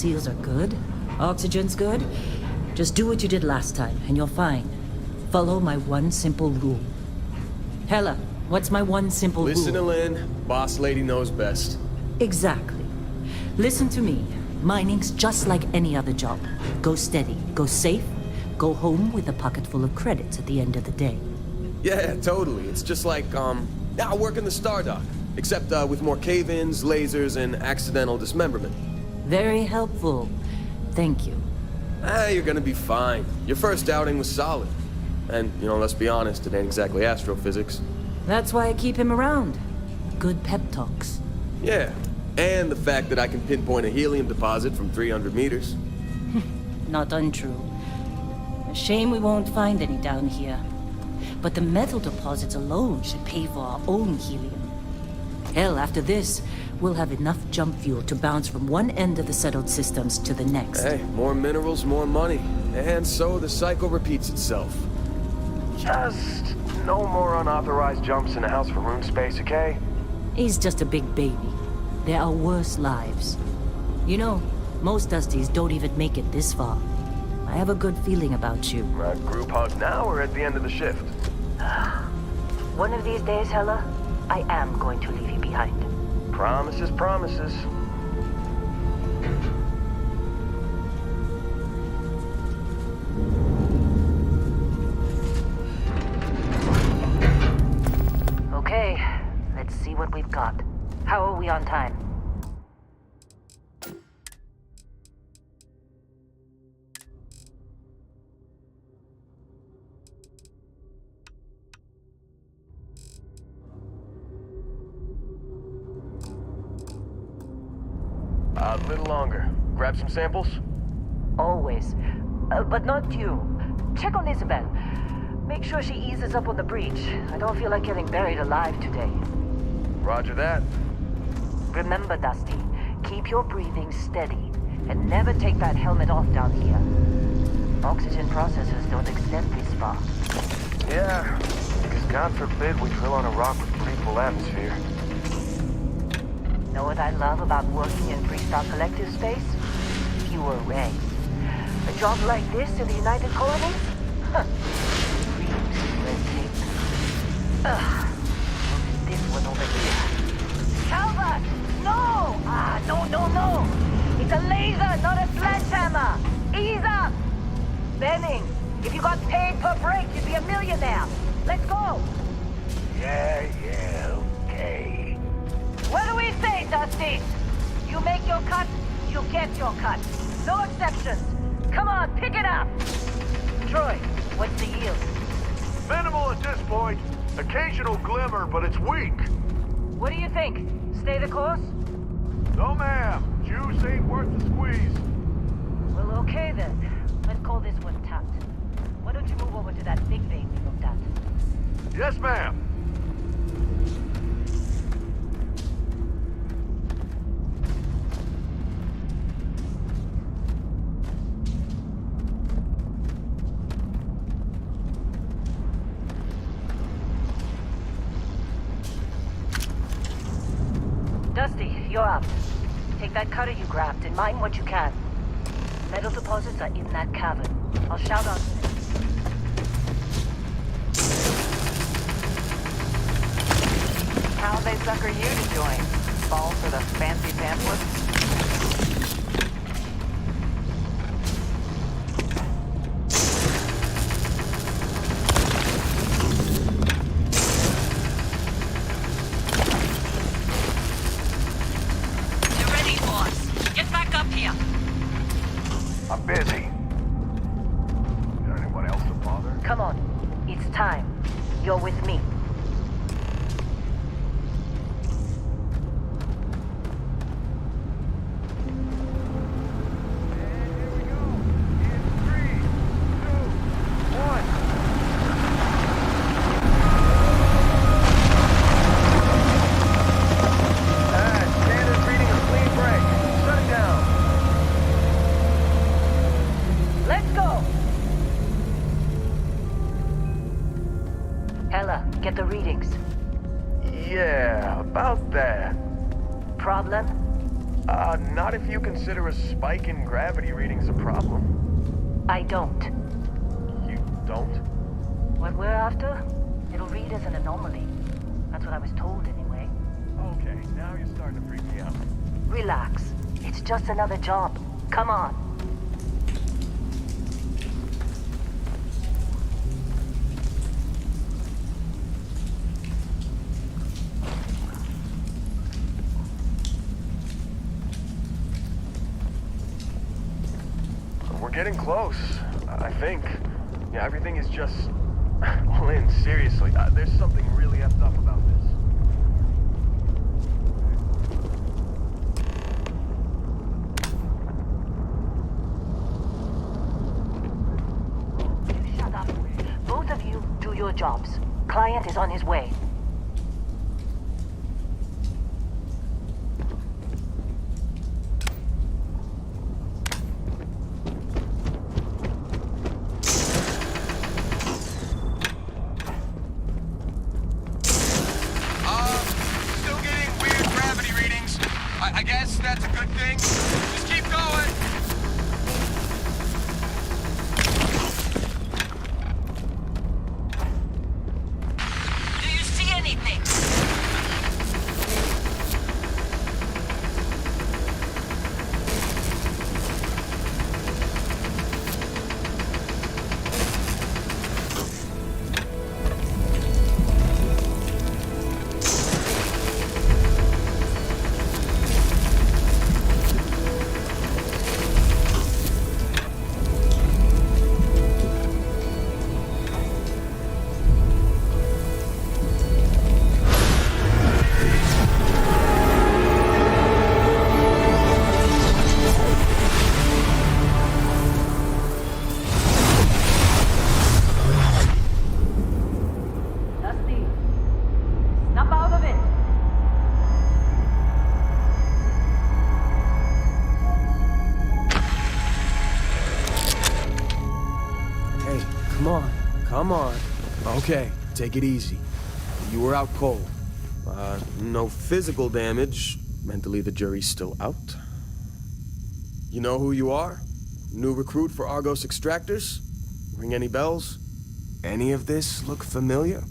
seals are good, oxygen's good. Just do what you did last time, and you're fine. Follow my one simple rule. Hella, what's my one simple rule? Listen to Lynn. Boss lady knows best. Exactly. Listen to me. Mining's just like any other job. Go steady, go safe, go home with a pocket full of credits at the end of the day. Yeah, totally. It's just like, I work in the Star Dock. Except, with more cave-ins, lasers, and accidental dismemberment. Very helpful. Thank you. You're gonna be fine. Your first outing was solid. And, let's be honest, it ain't exactly astrophysics. That's why I keep him around. Good pep talks. Yeah, and the fact that I can pinpoint a helium deposit from 300 meters. Not untrue. A shame we won't find any down here. But the metal deposits alone should pay for our own helium. Hell, after this, we'll have enough jump fuel to bounce from one end of the settled systems to the next. Hey, more minerals, more money. And so the cycle repeats itself. Just no more unauthorized jumps in the house for room space, okay? He's just a big baby. There are worse lives. You know, most Dusties don't even make it this far. I have a good feeling about you. Group hug now or at the end of the shift? One of these days, Hella, I am going to leave you behind. Promises, promises. Okay, let's see what we've got. How are we on time? A little longer. Grab some samples? Always. But not you. Check on Isabel. Make sure she eases up on the breach. I don't feel like getting buried alive today. Roger that. Remember, Dusty, keep your breathing steady and never take that helmet off down here. Oxygen processors don't extend this far. Yeah, because God forbid we drill on a rock with breathable atmosphere. Know what I love about working in Freestar Collective space? Fewer regs. A job like this in the United Colonies? Huh. Dreams of red tape. Ugh. Look at this one over here. Calvert! No! No! It's a laser, not a sledgehammer! Ease up! Benning, if you got paid per break, you'd be a millionaire. Let's go! Yeah, okay. What do we say, Dusty? You make your cut, you get your cut. No exceptions. Come on, pick it up. Troy, what's the yield? Minimal at this point. Occasional glimmer, but it's weak. What do you think? Stay the course? No, ma'am. Juice ain't worth the squeeze. Well, okay then. Let's call this one tapped. Why don't you move over to that big vein we looked at? Yes, ma'am. Dusty, you're up. Take that cutter you grabbed and mine what you can. Metal deposits are in that cavern. I'll shout out to them. How'd they sucker you to join? Fall for the fancy pamphlets? I'm busy. Got anyone else to bother? Come on. It's time. You're with me. Get the readings. Yeah, about that. Problem? Not if you consider a spike in gravity readings a problem. I don't. You don't? What we're after, it'll read as an anomaly. That's what I was told anyway. Okay, now you're starting to freak me out. Relax. It's just another job. Come on. We're getting close, I think. Yeah, everything is just... Well, Lynn, seriously, there's something really effed up about this. Shut up. Both of you do your jobs. Client is on his way. Still getting weird gravity readings. I guess that's a good thing. Just keep going. Do you see anything? Dusty, snap out of it. Hey, come on. Come on. Okay, take it easy. You were out cold. No physical damage. Mentally, the jury's still out. You know who you are? New recruit for Argos Extractors? Ring any bells? Any of this look familiar?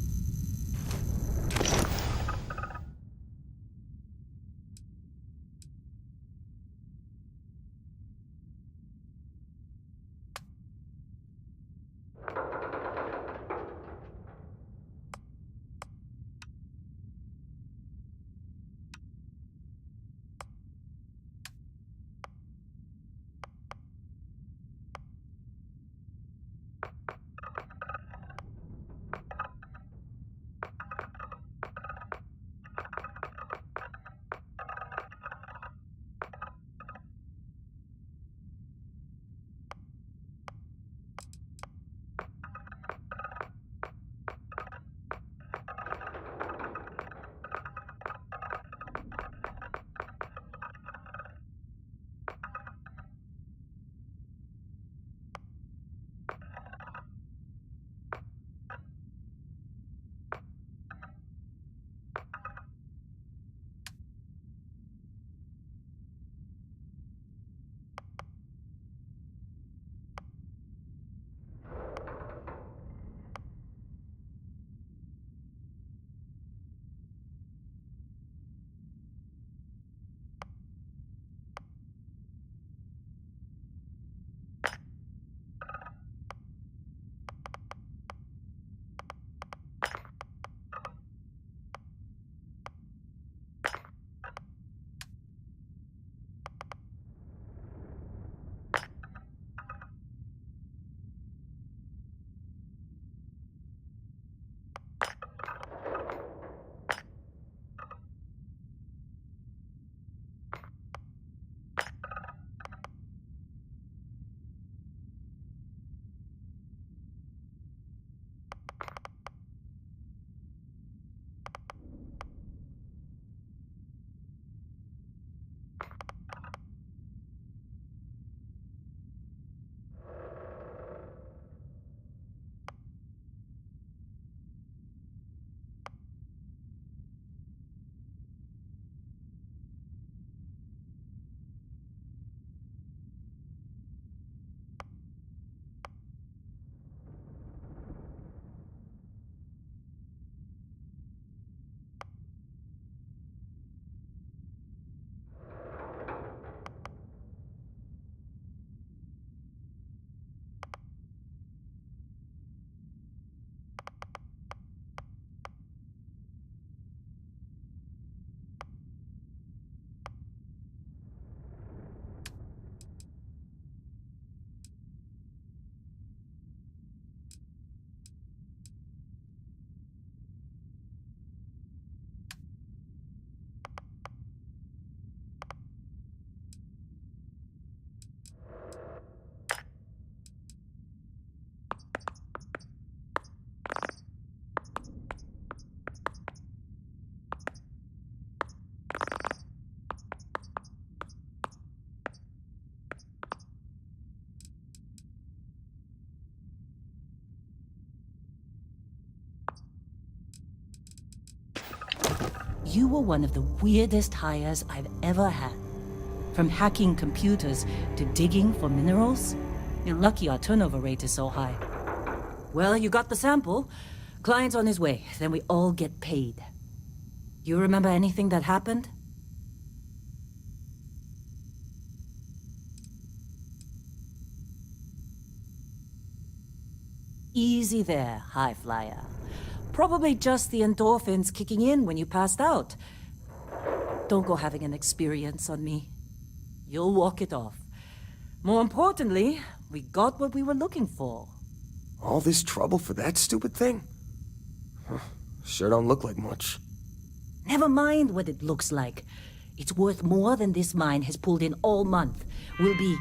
You were one of the weirdest hires I've ever had. From hacking computers to digging for minerals. You're lucky our turnover rate is so high. Well, you got the sample. Client's on his way, then we all get paid. You remember anything that happened? Easy there, high flyer. Probably just the endorphins kicking in when you passed out. Don't go having an experience on me. You'll walk it off. More importantly, we got what we were looking for. All this trouble for that stupid thing? Huh, sure don't look like much. Never mind what it looks like. It's worth more than this mine has pulled in all month. We'll be...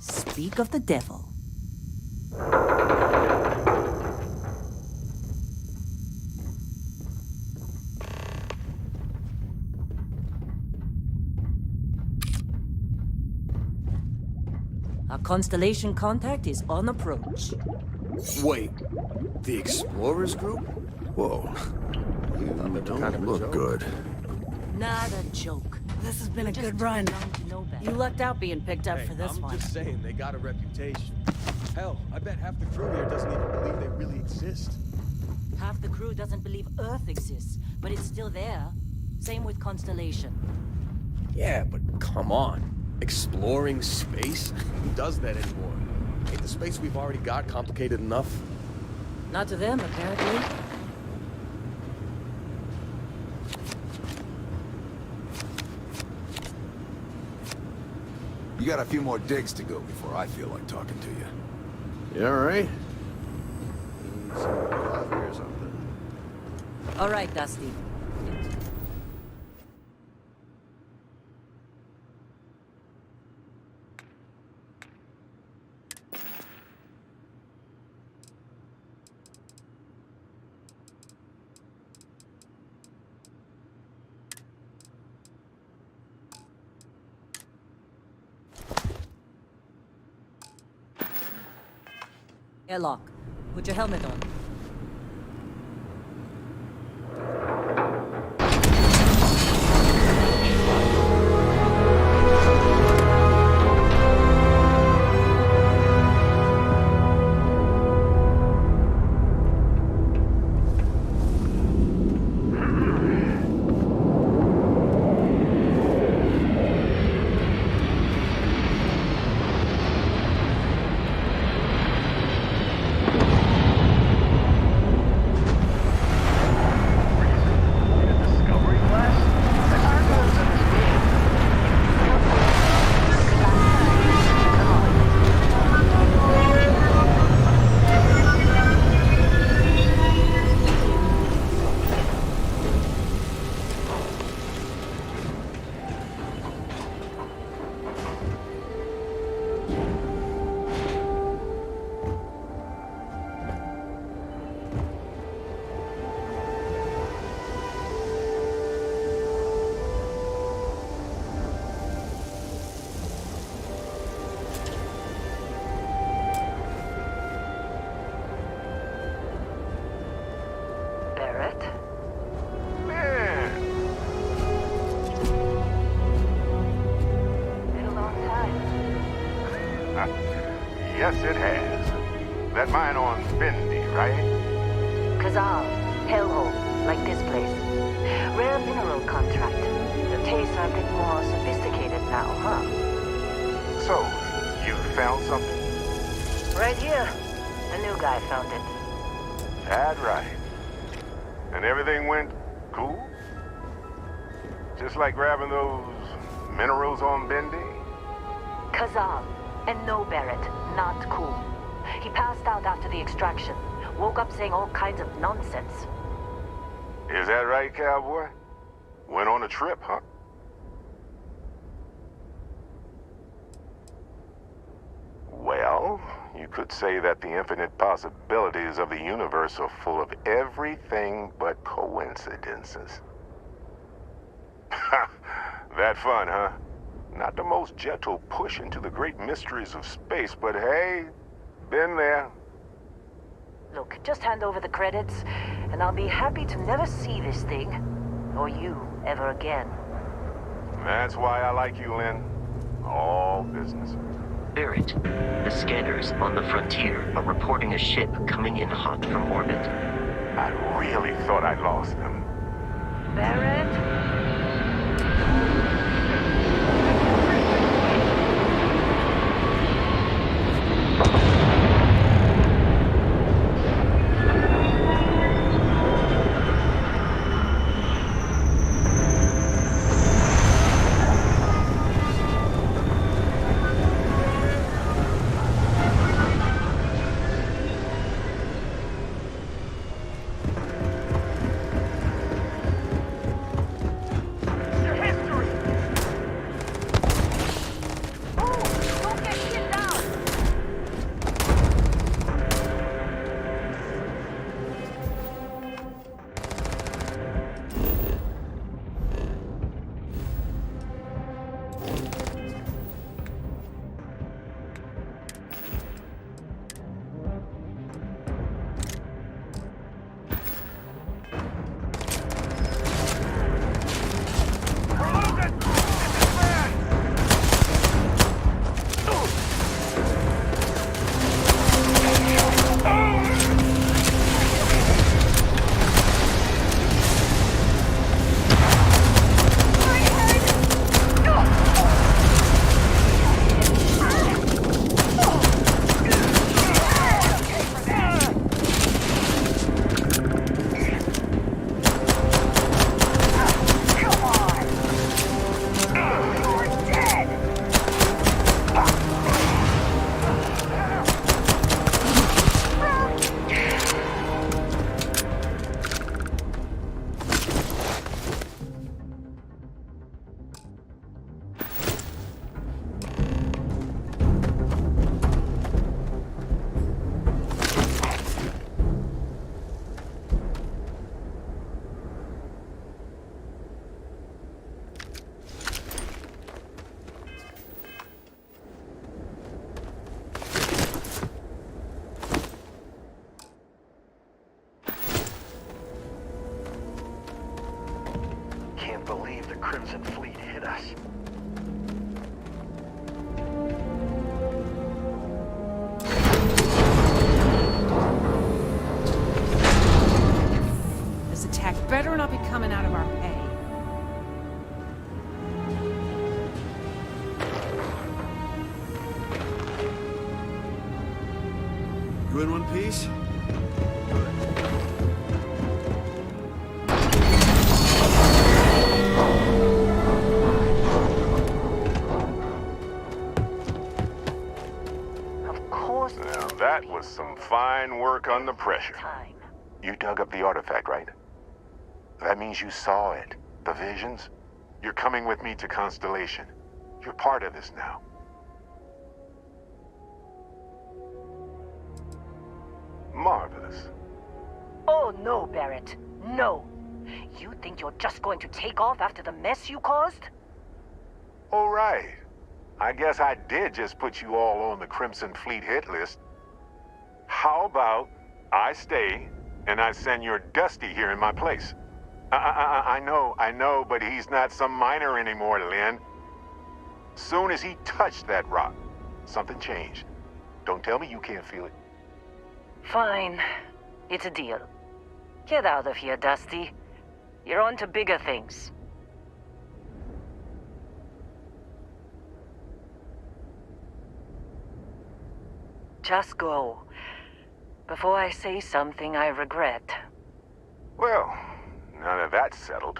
Speak of the devil. Our constellation contact is on approach. Wait, the Explorers group? Whoa. You don't look good. Not a joke. This has been a good run. You lucked out being picked up Hey, for this I'm one. just saying, they got a reputation. Hell, I bet half the crew here doesn't even believe they really exist. Half the crew doesn't believe Earth exists, but it's still there. Same with Constellation. Yeah, but come on. Exploring space? Who does that anymore? Ain't the space we've already got complicated enough? Not to them, apparently. You got a few more digs to go before I feel like talking to you. You alright? Need some coffee or something? All right, Dusty. Airlock. Put your helmet on. Yes, it has. That mine on Bendy, right? Kazal, hellhole, like this place. Rare mineral contract. The tastes are a bit more sophisticated now, huh? So, you found something? Right here. A new guy found it. That right. And everything went cool? Just like grabbing those minerals on Bendy? Kazal, and no Barrett, not cool. He passed out after the extraction. Woke up saying all kinds of nonsense. Is that right, cowboy? Went on a trip, huh? Well, you could say that the infinite possibilities of the universe are full of everything but coincidences. That fun, huh? Not the most gentle push into the great mysteries of space, but hey, been there. Look, just hand over the credits, and I'll be happy to never see this thing or you ever again. That's why I like you, Lynn. All business. Barrett, the scanners on the frontier are reporting a ship coming in hot from orbit. I really thought I lost them. Barrett? Believe the Crimson Fleet hit us. This attack better not be coming out of our pay. You in one piece? Now that was some fine work under pressure. Time. You dug up the artifact, right? That means you saw it. The visions? You're coming with me to Constellation. You're part of this now. Marvelous. Oh no, Barrett. No. You think you're just going to take off after the mess you caused? All right. I guess I did just put you all on the Crimson Fleet hit list. How about I stay and I send your Dusty here in my place? I know, but he's not some miner anymore, Lynn. Soon as he touched that rock, something changed. Don't tell me you can't feel it. Fine. It's a deal. Get out of here, Dusty. You're on to bigger things. Just go. Before I say something I regret. Well, now that that's settled.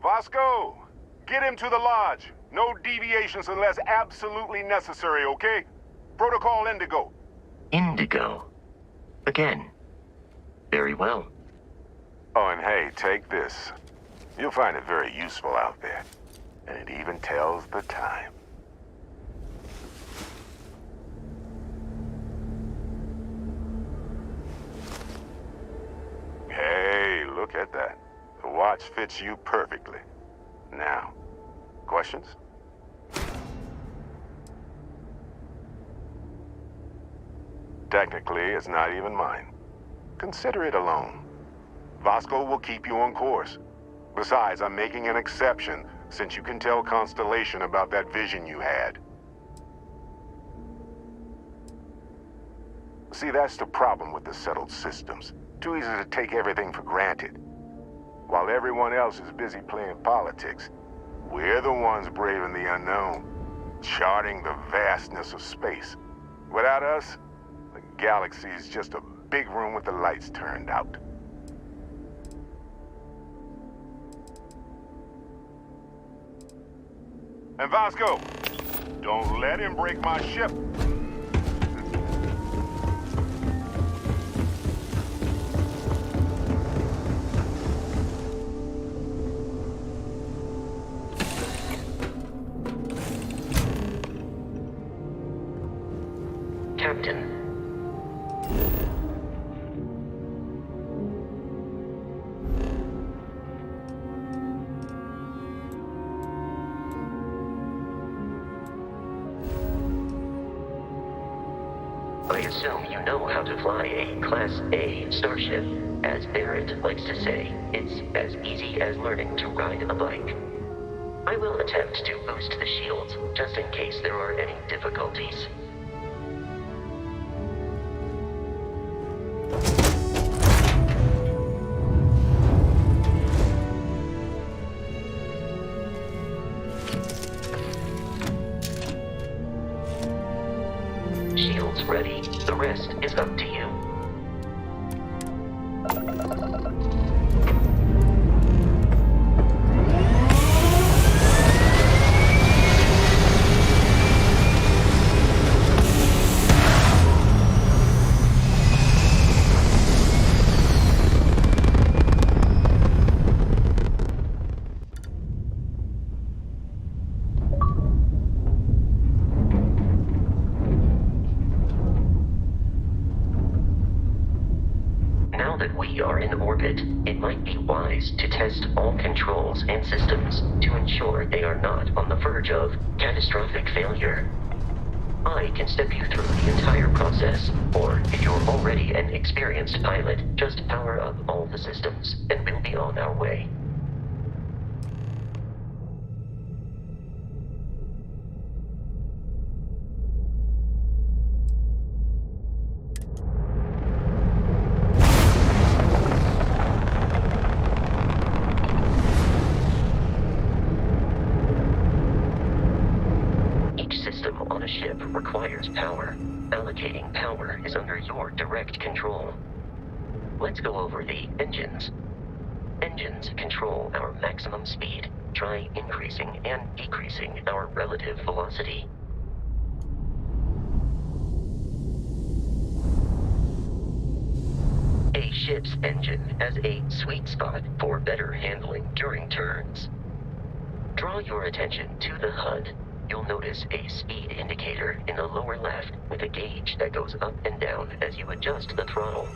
Vasco, get him to the lodge. No deviations unless absolutely necessary, okay? Protocol Indigo. Indigo. Again. Very well. Oh, and hey, take this. You'll find it very useful out there. And it even tells the time. Hey, look at that. The watch fits you perfectly. Now, questions? Technically, it's not even mine. Consider it a loan. Vasco will keep you on course. Besides, I'm making an exception since you can tell Constellation about that vision you had. See, that's the problem with the settled systems. Too easy to take everything for granted. While everyone else is busy playing politics, we're the ones braving the unknown, charting the vastness of space. Without us, the galaxy is just a big room with the lights turned out. And Vasco, don't let him break my ship. Captain. I assume you know how to fly a Class A starship. As Barrett likes to say, it's as easy as learning to ride a bike. I will attempt to boost the shields, just in case there are any difficulties. Shields ready. The rest is up to you. Now that we are in orbit, it might be wise to test all controls and systems to ensure they are not on the verge of catastrophic failure. I can step you through the entire process, or if you're already an experienced pilot, just power up all the systems, and we'll be on our way. On a ship requires power. Allocating power is under your direct control. Let's go over the engines. Engines control our maximum speed. Try increasing and decreasing our relative velocity. A ship's engine has a sweet spot for better handling during turns. Draw your attention to the HUD. You'll notice a speed indicator in the lower left with a gauge that goes up and down as you adjust the throttle.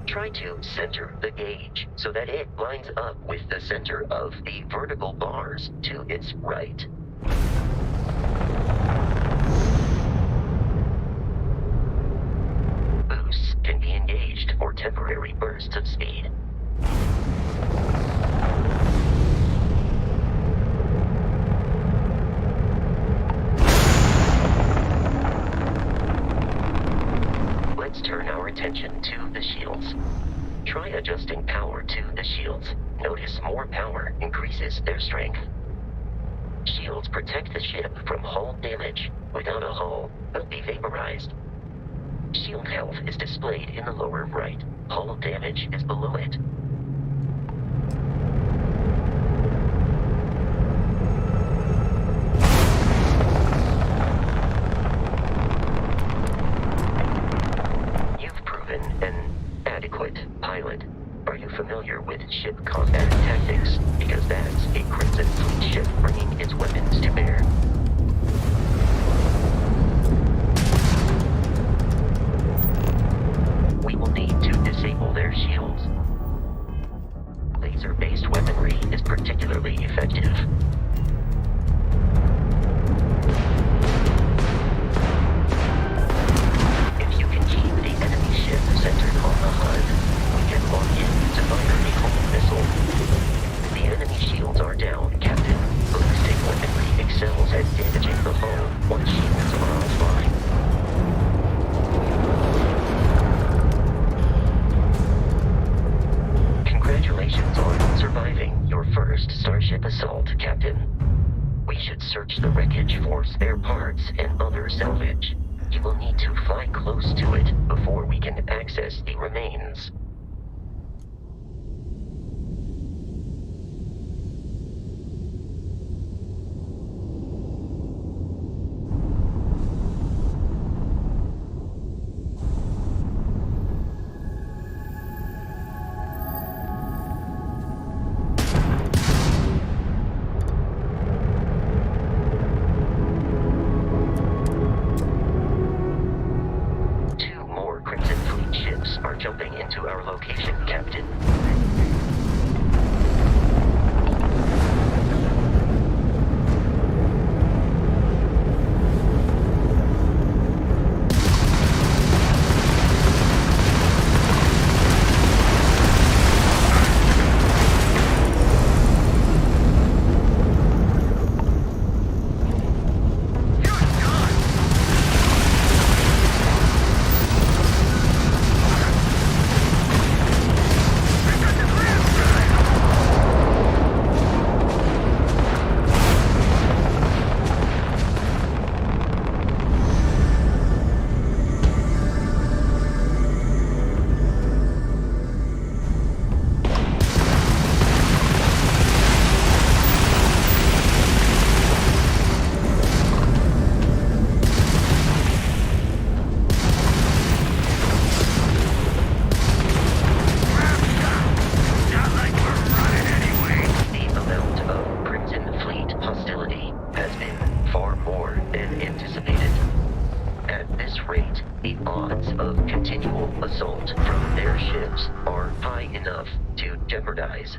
Try to center the gauge so that it lines up with the center of the vertical bars to its right. Boosts can be engaged for temporary bursts of speed. Let's turn our attention to the shields. Try adjusting power to the shields. Notice more power increases their strength. Shields protect the ship from hull damage. Without a hull, they'll be vaporized. Shield health is displayed in the lower right. Hull damage is below it. Pilot, are you familiar with ship combat tactics? Because that's a Crimson Fleet ship bringing its weapons to bear. We will need to disable their shields. Laser-based weaponry is particularly effective. If you can keep the enemy ship centered on the HUD, we can lock in to fire a home missile. The first starship assault, Captain. We should search the wreckage for spare parts and other salvage. You will need to fly close to it before we can access the remains. Are jumping into our location, Captain.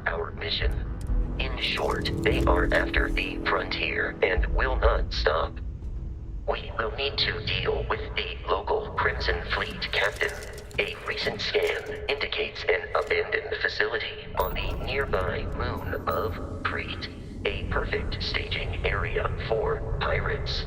Our mission. In short, they are after the frontier and will not stop. We will need to deal with the local Crimson Fleet captain. A recent scan indicates an abandoned facility on the nearby moon of Crete, a perfect staging area for pirates.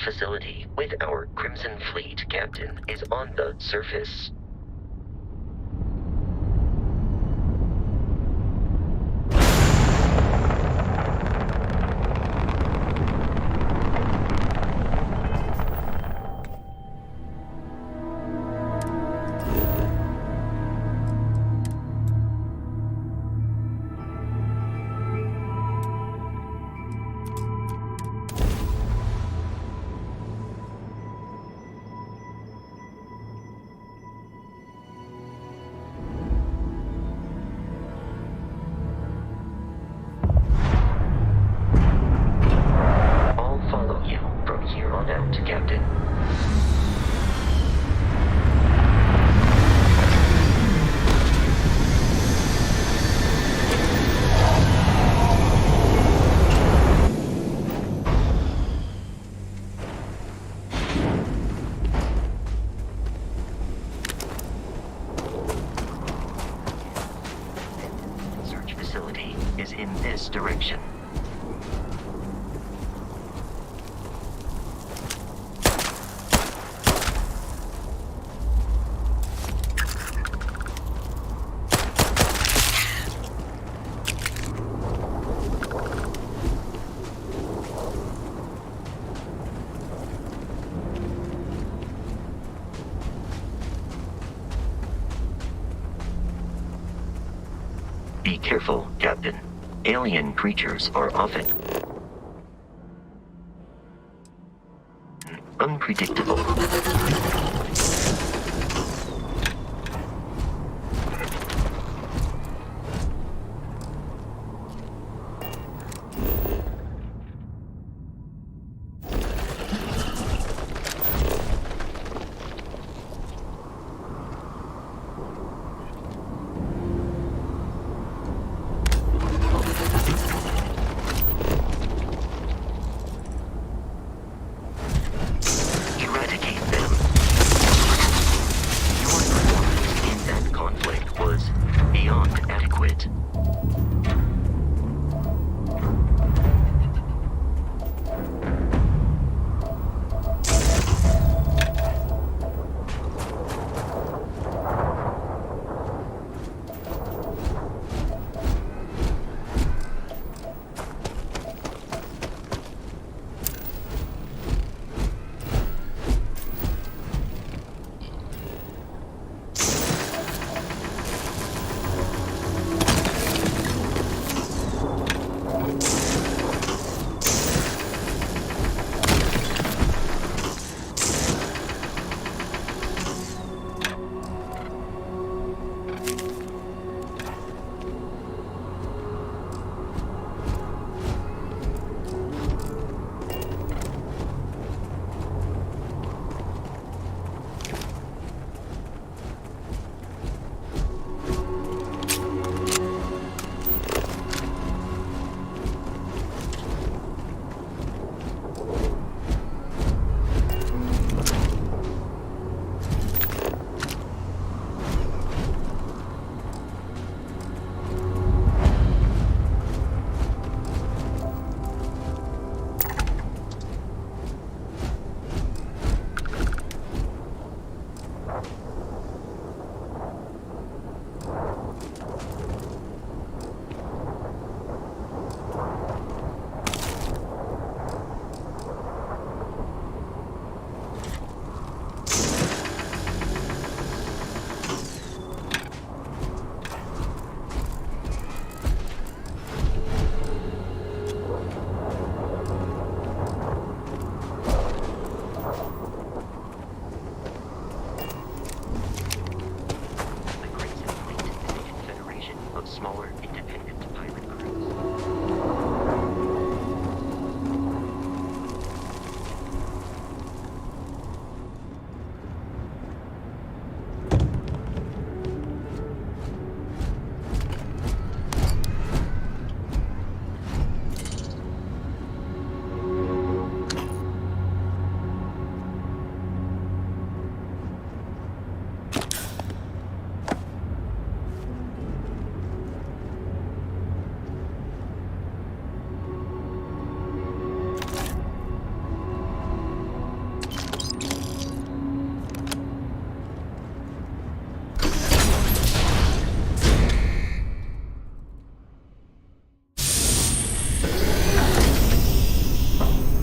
Facility with our Crimson Fleet captain is on the surface. facility is in this direction. Be careful, Captain. Alien creatures are often unpredictable.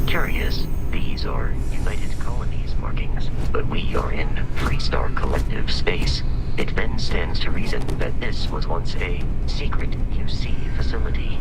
Curious, these are United Colonies markings, but we are in Freestar Collective space. It then stands to reason that this was once a secret UC facility.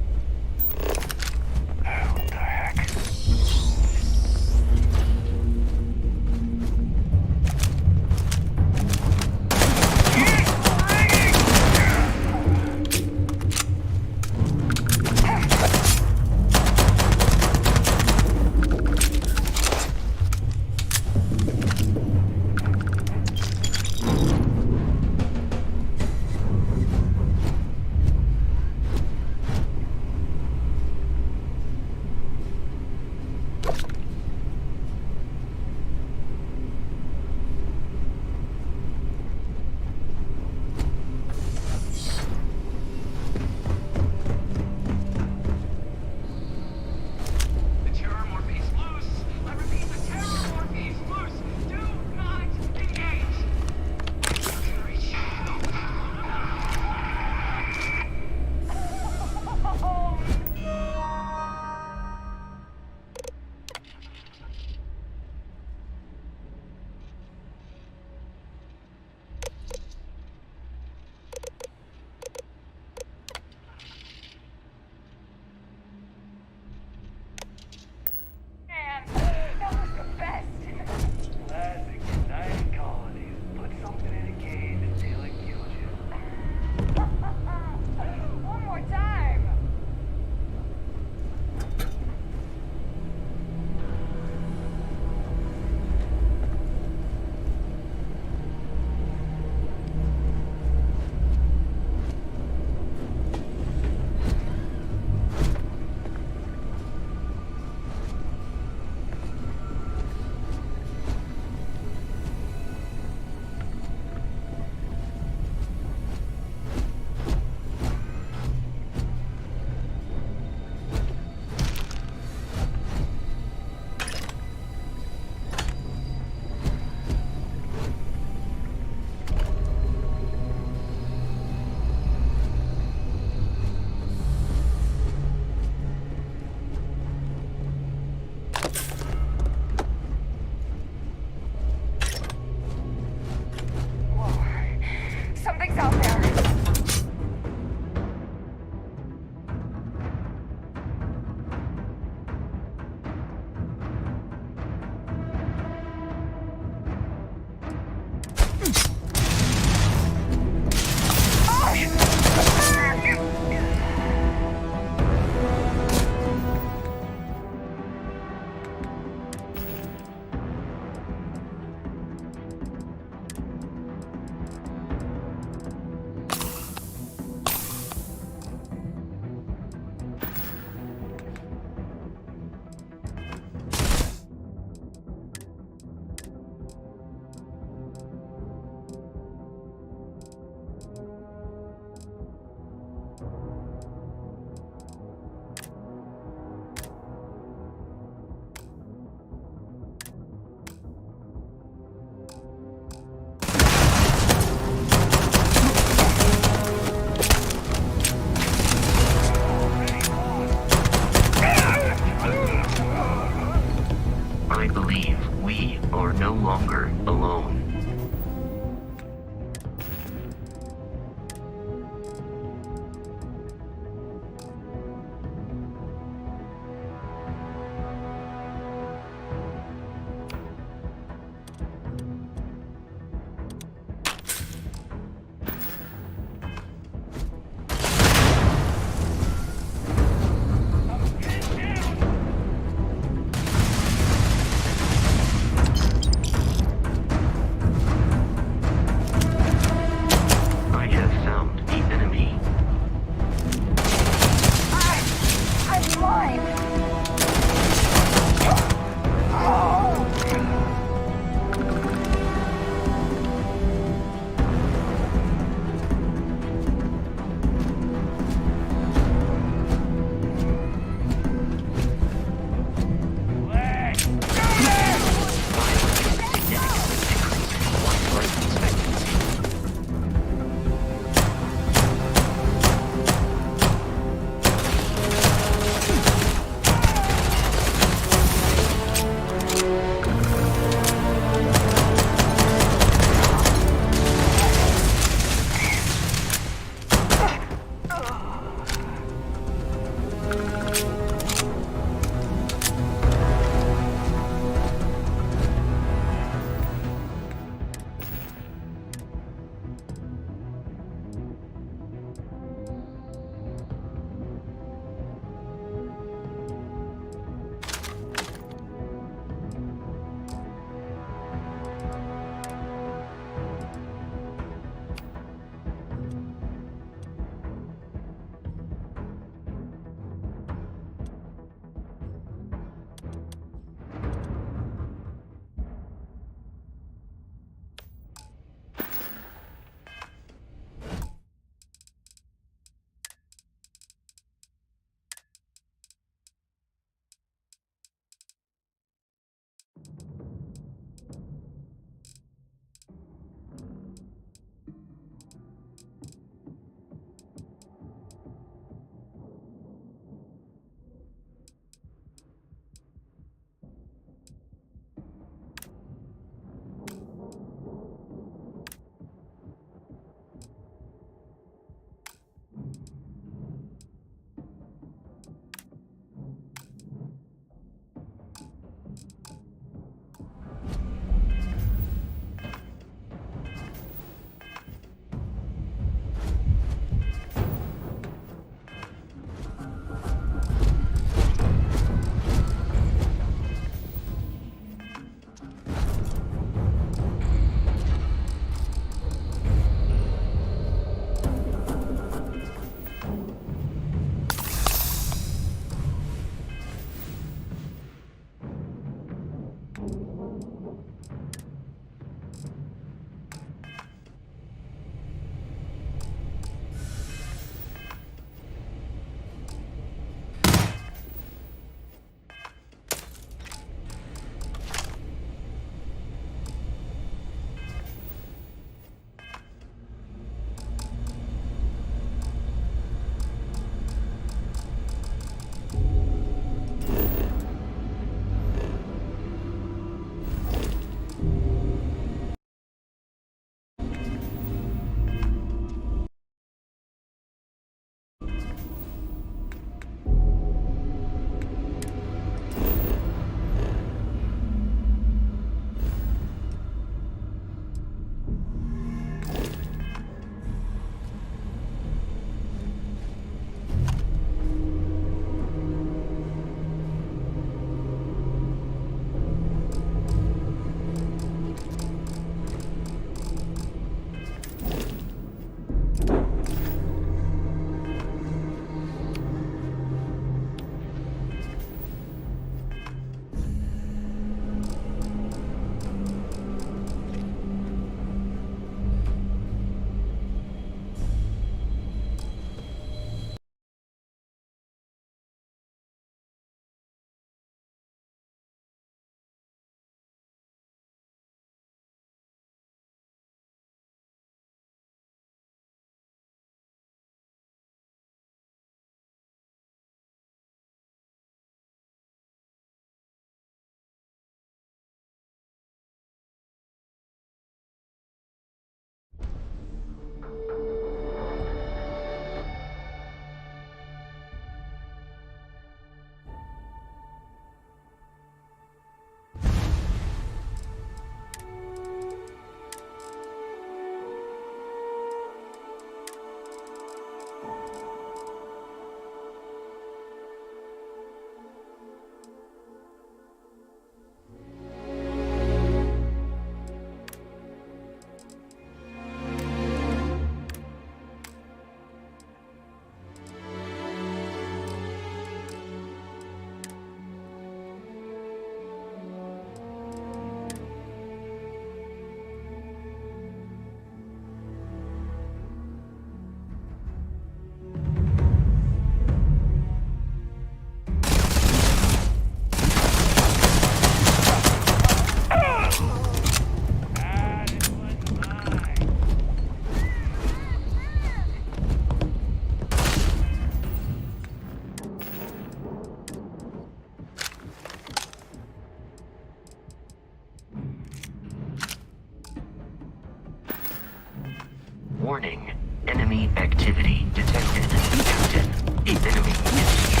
Warning. Enemy activity detected. Captain, the enemy is here.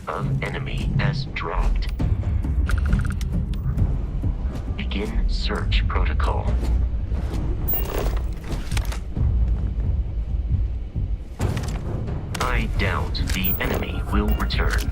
Of enemy has dropped. Begin search protocol. I doubt the enemy will return.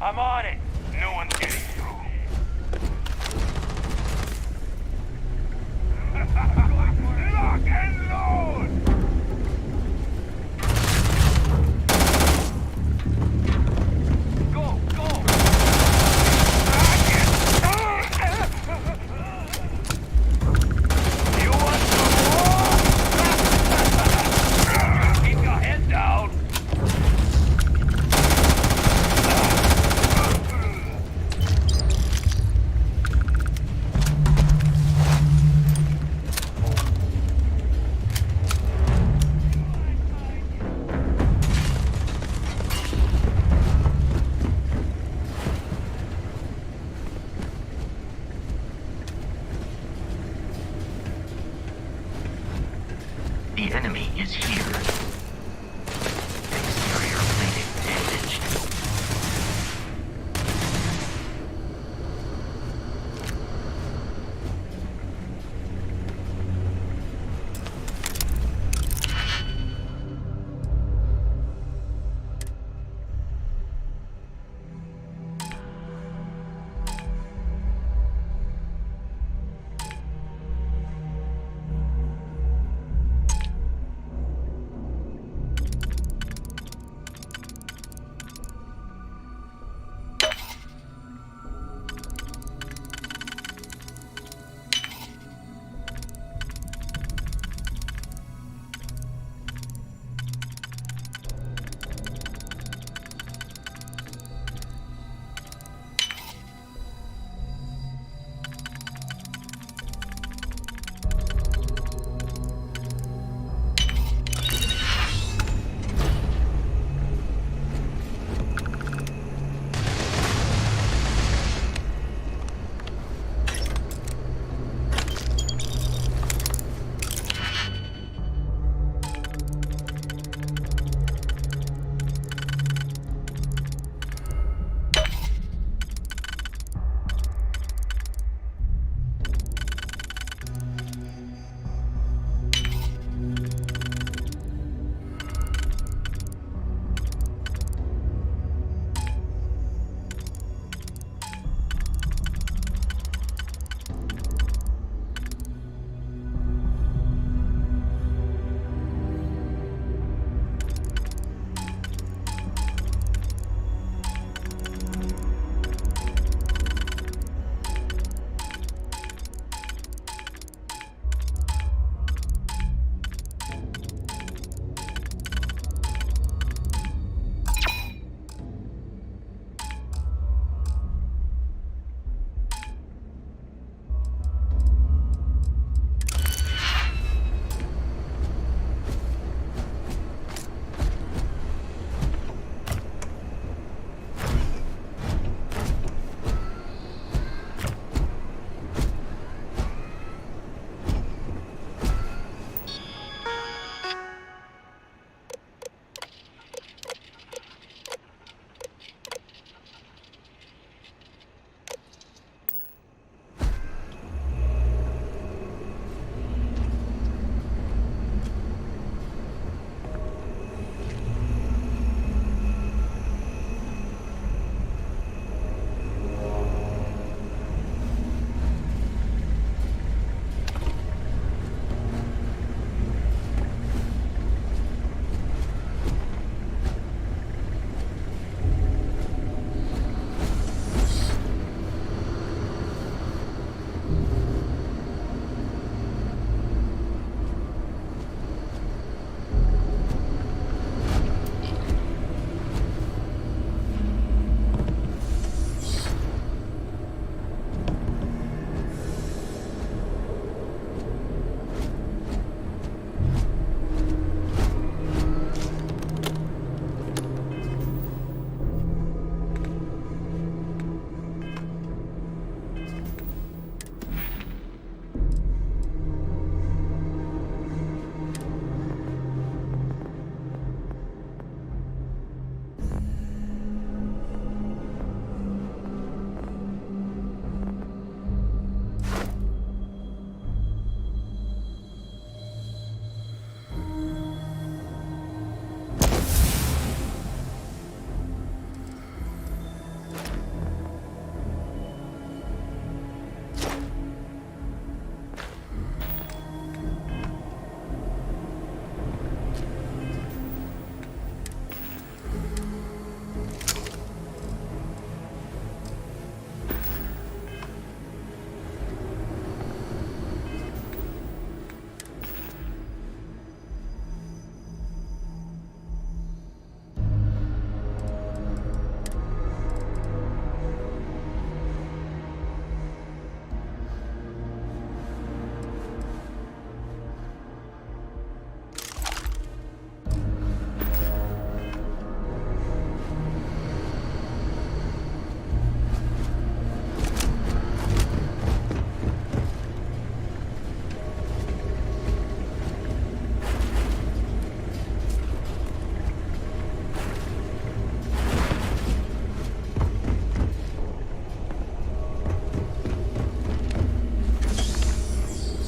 I'm on it. No one's getting through. Lock and load! Go, go! You want some more? Keep your head down. The enemy is here. Exterior plating damaged.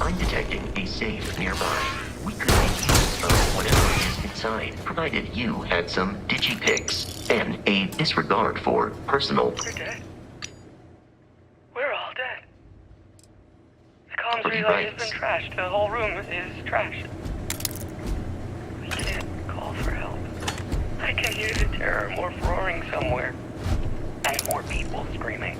I'm detecting a safe nearby. We could make use of whatever is inside, provided you had some digipics and a disregard for personal... We're dead. We're all dead. The comms Pretty relay right. has been trashed. The whole room is trashed. We can't call for help. I can hear the terror morph roaring somewhere. And more people screaming.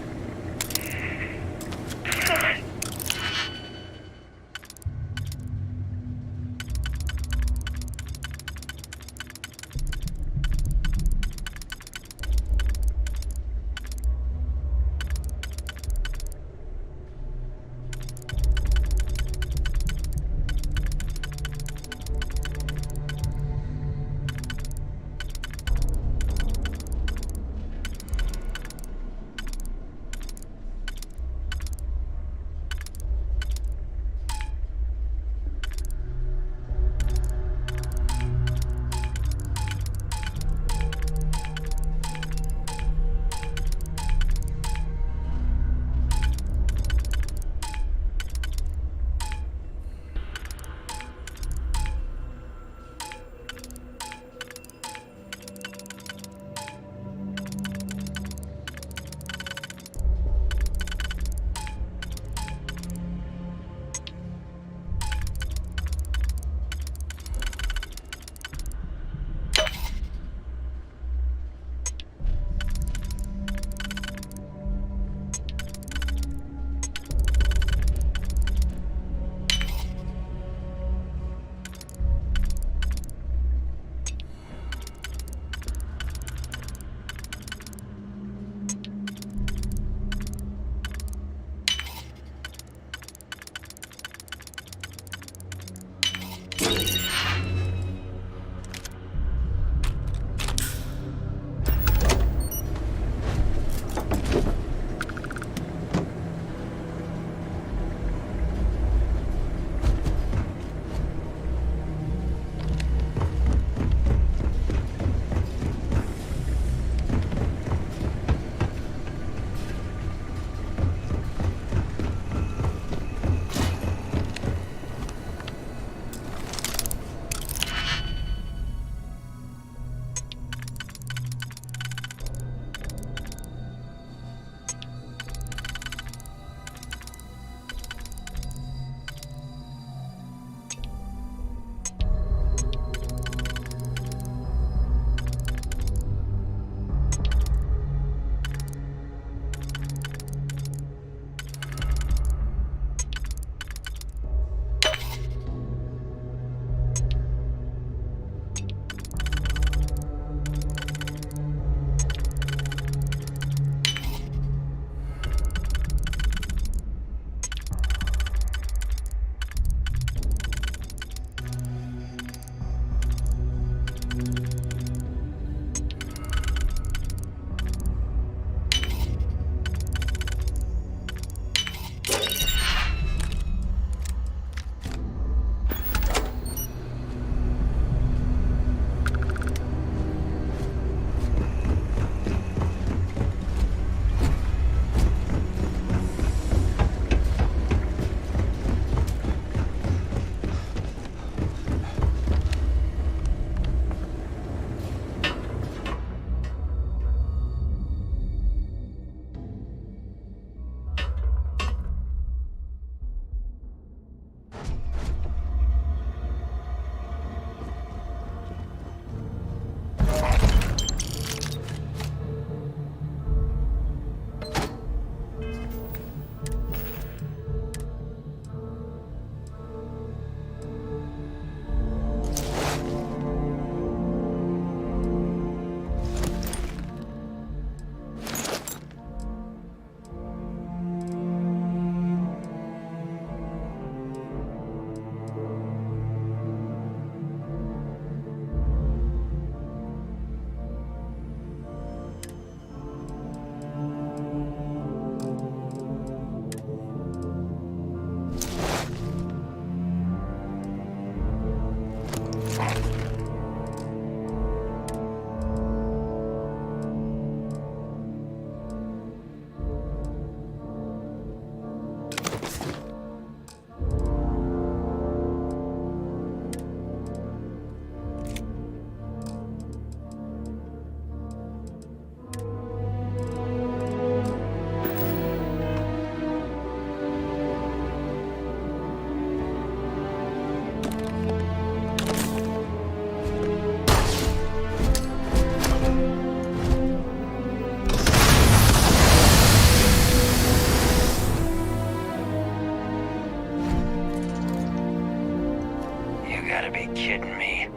gotta be kidding me.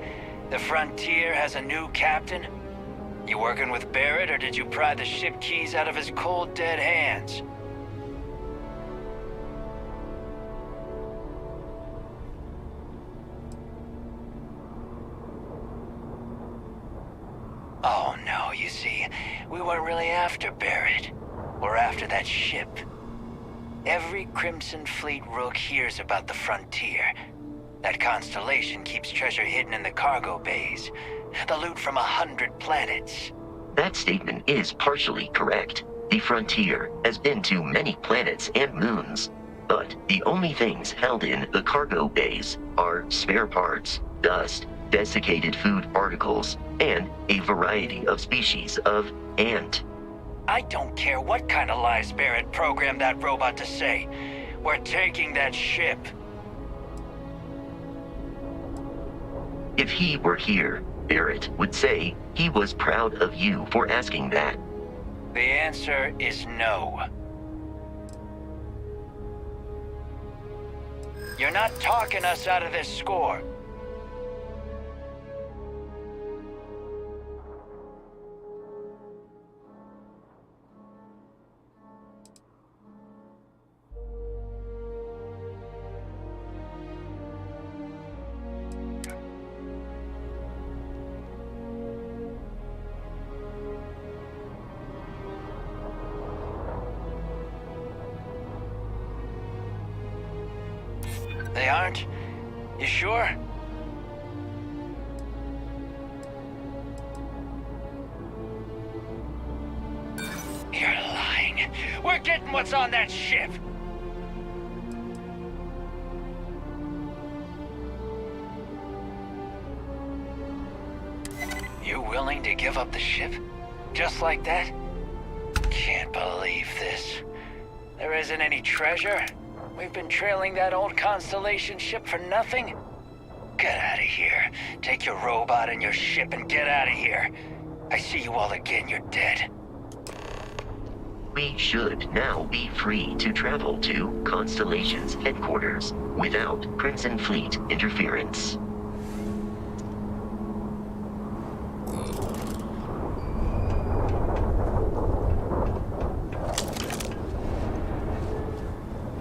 The Frontier has a new captain? You working with Barrett, or did you pry the ship keys out of his cold, dead hands? Oh no, you see, we weren't really after Barrett. We're after that ship. Every Crimson Fleet rook hears about the Frontier. That constellation keeps treasure hidden in the cargo bays. The loot from 100 planets. That statement is partially correct. The Frontier has been to many planets and moons. But the only things held in the cargo bays are spare parts, dust, desiccated food particles, and a variety of species of ant. I don't care what kind of lies Barrett programmed that robot to say. We're taking that ship. If he were here, Barrett would say he was proud of you for asking that. The answer is no. You're not talking us out of this score. They aren't? You sure? You're lying. We're getting what's on that ship. You willing to give up the ship? Just like that? Can't believe this. There isn't any treasure? We've been trailing that old Constellation ship for nothing? Get out of here. Take your robot and your ship and get out of here. I see you all again, you're dead. We should now be free to travel to Constellation's headquarters without Crimson Fleet interference.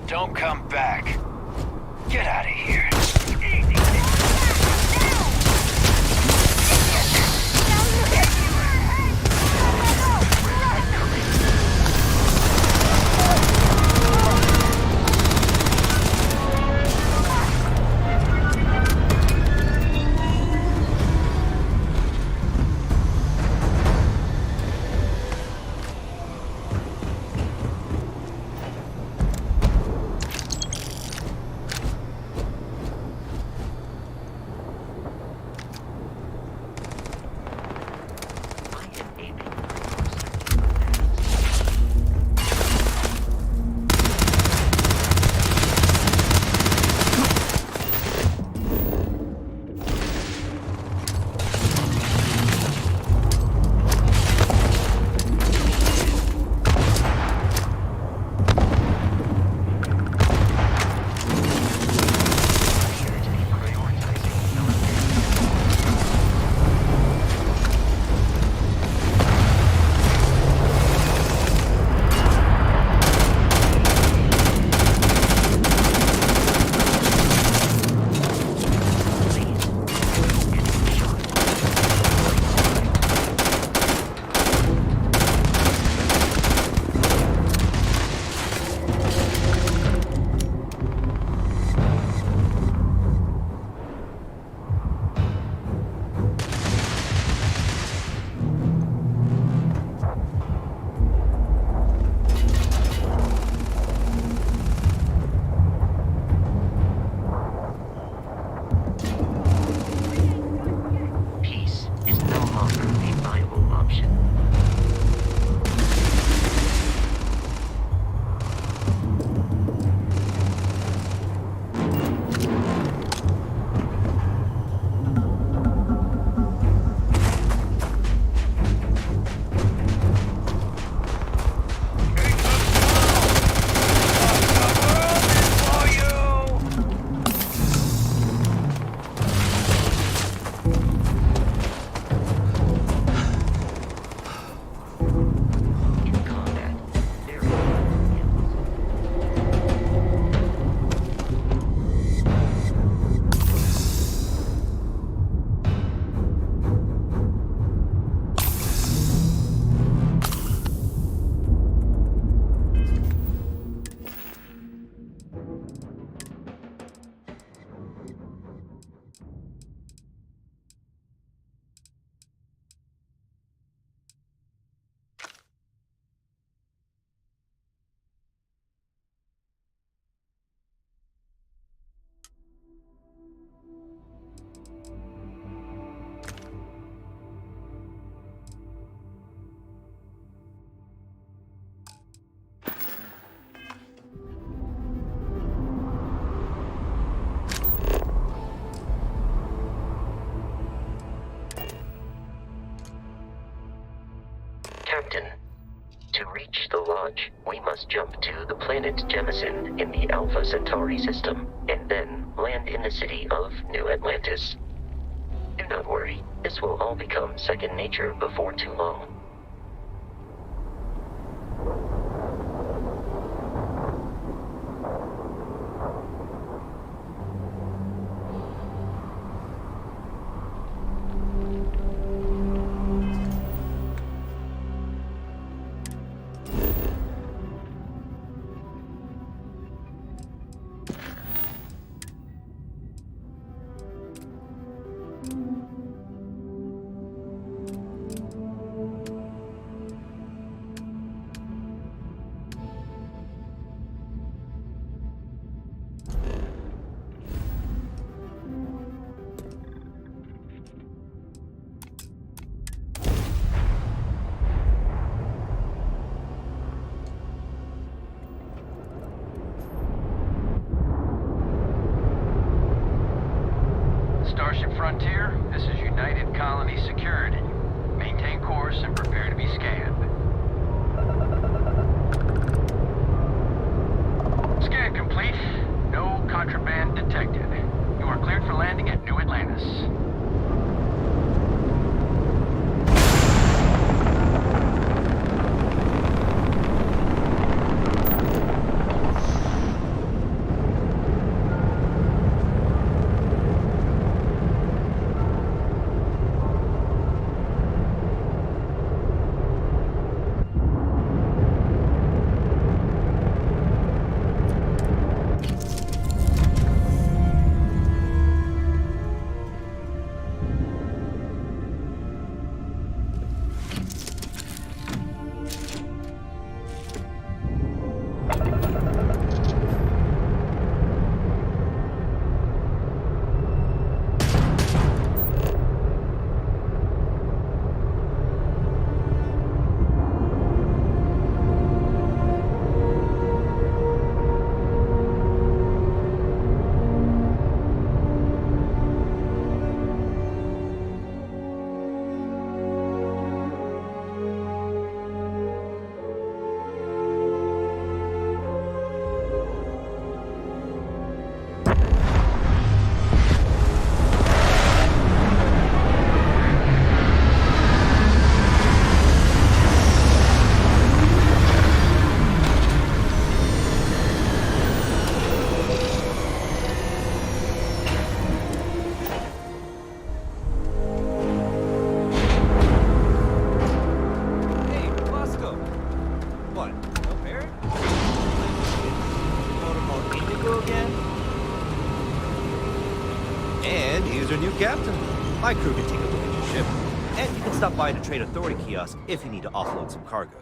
Don't come back. Get out of here. dislodge, we must jump to the planet Jemison in the Alpha Centauri system, and then land in the city of New Atlantis. Do not worry, this will all become second nature before too long. Starship Frontier, this is United Colony Security. Maintain course and prepare to be scanned. Scan complete. No contraband detected. You are cleared for landing at New Atlantis. My crew can take a look at your ship, and you can stop by the Trade Authority kiosk if you need to offload some cargo.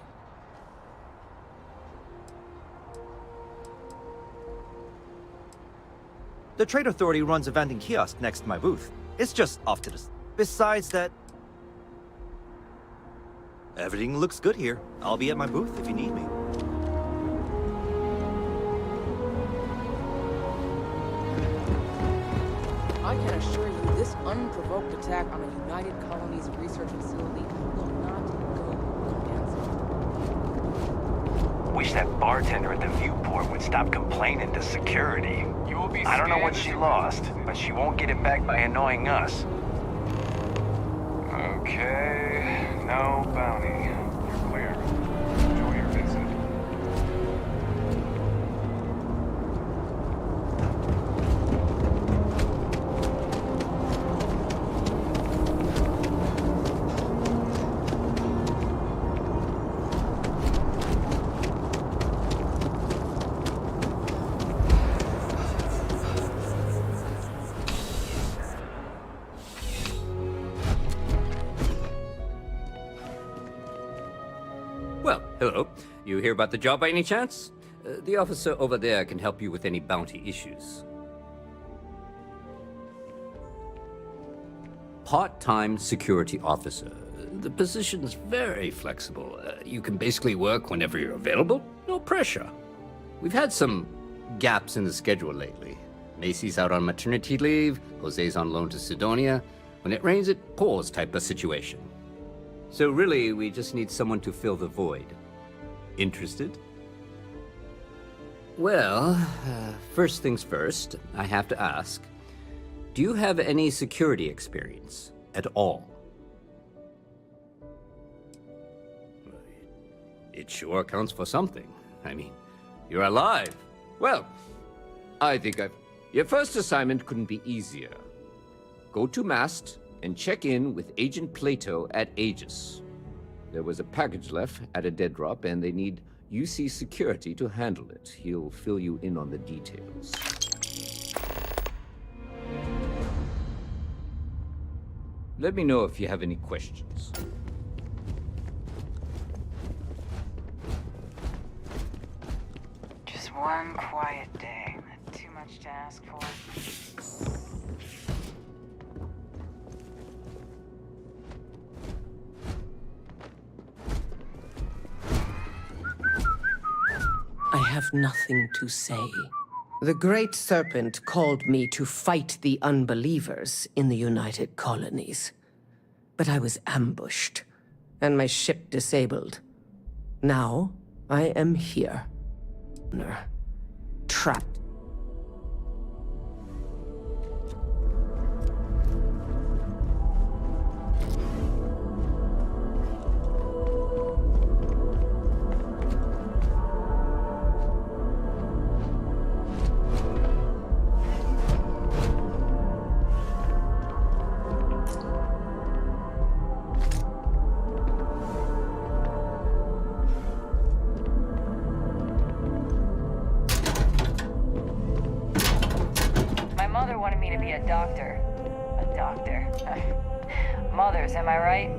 The Trade Authority runs a vending kiosk next to my booth. It's just off to the... Besides that... Everything looks good here. I'll be at my booth if you need me. I can assure you this unprovoked attack on a United Colonies research facility will not go unanswered. Wish that bartender at the viewport would stop complaining to security. I don't know what she lost, but she won't get it back by annoying us. Okay, no bounty. You're clear. Enjoy your visit. Well, hello. You hear about the job by any chance? The officer over there can help you with any bounty issues. Part-time security officer. The position's very flexible. You can basically work whenever you're available. No pressure. We've had some gaps in the schedule lately. Macy's out on maternity leave, Jose's on loan to Sidonia. When it rains, it pours type of situation. So really, we just need someone to fill the void. Interested? Well, first things first, I have to ask, do you have any security experience at all? It sure counts for something. I mean, you're alive. Well, I think your first assignment couldn't be easier. Go to Mast and check in with Agent Plato at Aegis. There was a package left at a dead drop, and they need UC security to handle it. He'll fill you in on the details. Let me know if you have any questions. Just one quiet day. Not too much to ask for. I have nothing to say. The Great Serpent called me to fight the unbelievers in the United Colonies. But I was ambushed, and my ship disabled. Now, I am here. Trapped. Mothers, am I right?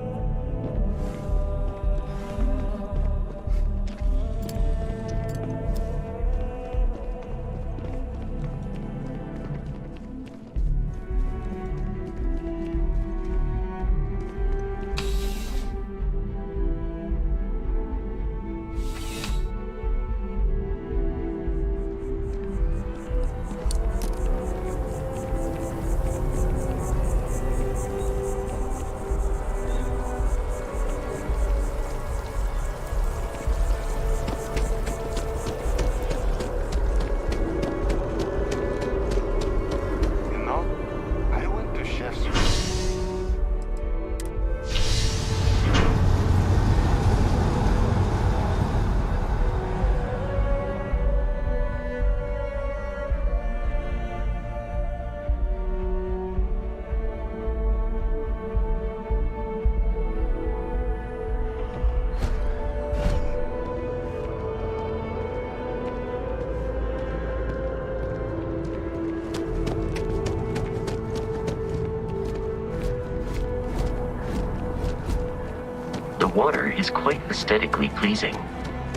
The water is quite aesthetically pleasing,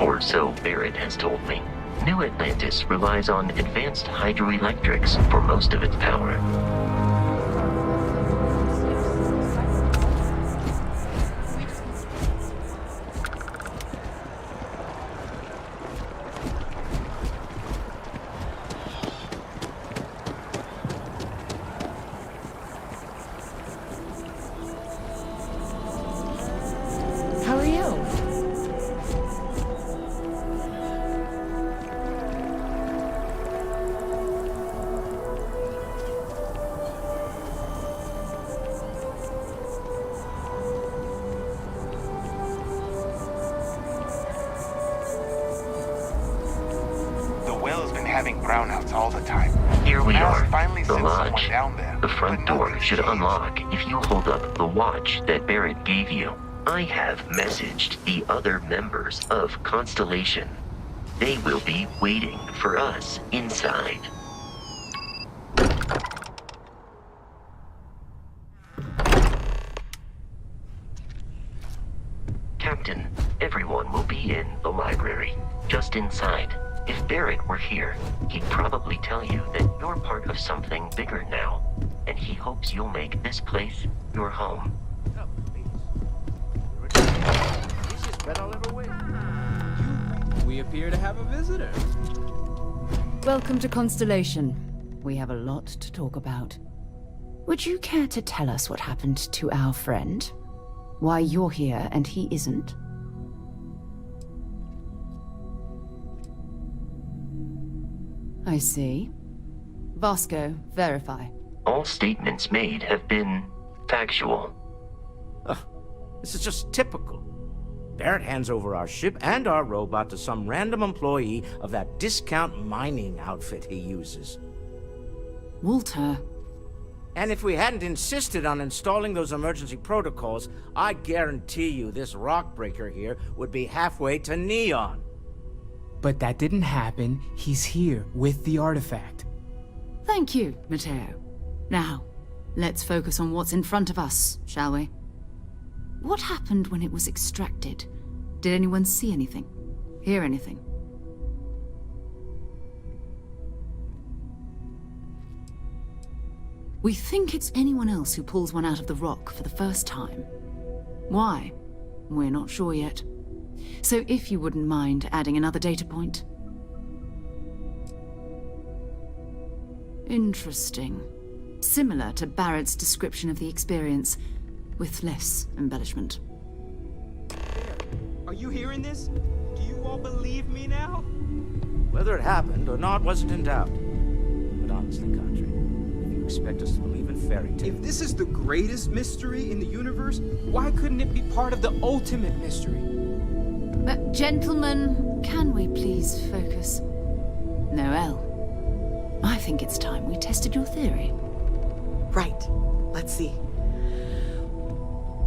or so Barrett has told me. New Atlantis relies on advanced hydroelectrics for most of its power. having brownouts all the time. Here we are, finally the sent someone lodge. down there. The front door should unlock if you hold up the watch that Barrett gave you. I have messaged the other members of Constellation. They will be waiting for us inside. Captain, everyone will be in the library, just inside. If Barrett were here, he'd probably tell you that you're part of something bigger now, and he hopes you'll make this place your home. We appear to have a visitor. Welcome to Constellation. We have a lot to talk about. Would you care to tell us what happened to our friend? Why you're here and he isn't? I see. Vasco, verify. All statements made have been factual. This is just typical. Barrett hands over our ship and our robot to some random employee of that discount mining outfit he uses. Walter. And if we hadn't insisted on installing those emergency protocols, I guarantee you this rock breaker here would be halfway to Neon. But that didn't happen. He's here with the artifact. Thank you, Matteo. Now, let's focus on what's in front of us, shall we? What happened when it was extracted? Did anyone see anything? Hear anything? We think it's anyone else who pulls one out of the rock for the first time. Why? We're not sure yet. So if you wouldn't mind adding another data point. Interesting. Similar to Barrett's description of the experience, with less embellishment. Are you hearing this? Do you all believe me now? Whether it happened or not wasn't in doubt. But honestly, Country, if you expect us to believe in fairy tales... If this is the greatest mystery in the universe, why couldn't it be part of the ultimate mystery? But gentlemen, can we please focus? Noel, I think it's time we tested your theory. Right. Let's see.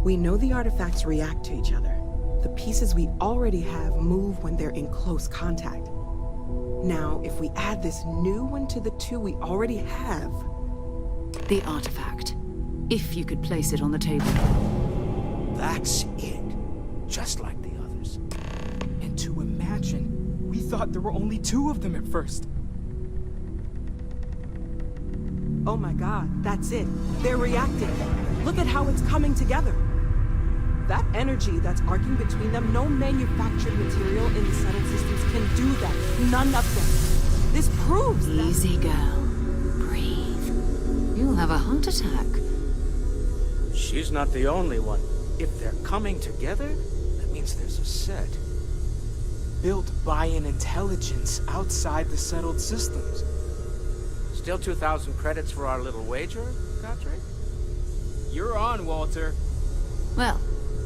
We know the artifacts react to each other. The pieces we already have move when they're in close contact. Now, if we add this new one to the two we already have... The artifact. If you could place it on the table. That's it. Just like the others. And to imagine, we thought there were only 2 of them at first. Oh my god, that's it. They're reacting. Look at how it's coming together. That energy that's arcing between them, no manufactured material in the settled systems can do that. None of them. This proves that... Easy, girl. Breathe. You'll have a heart attack. She's not the only one. If they're coming together, that means there's a set. Built by an intelligence outside the settled systems. Still 2,000 credits for our little wager, Godric? You're on, Walter. Well,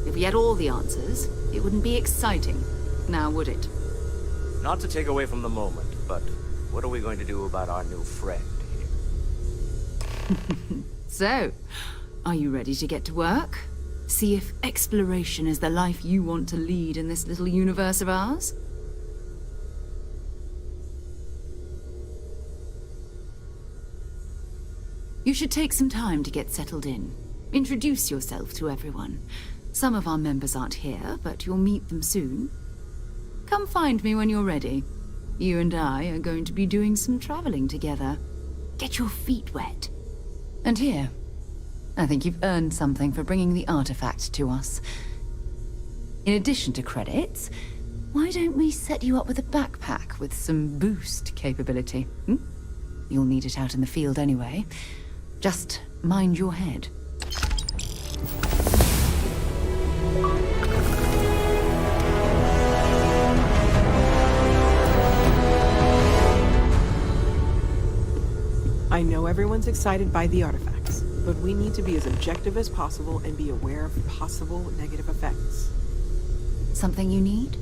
if we had all the answers, it wouldn't be exciting, now would it? Not to take away from the moment, but what are we going to do about our new friend here? So, are you ready to get to work? See if exploration is the life you want to lead in this little universe of ours? You should take some time to get settled in. Introduce yourself to everyone. Some of our members aren't here, but you'll meet them soon. Come find me when you're ready. You and I are going to be doing some traveling together. Get your feet wet. And here, I think you've earned something for bringing the artifact to us. In addition to credits, why don't we set you up with a backpack with some boost capability? You'll need it out in the field anyway. Just mind your head. I know everyone's excited by the artifacts, but we need to be as objective as possible and be aware of possible negative effects. Something you need?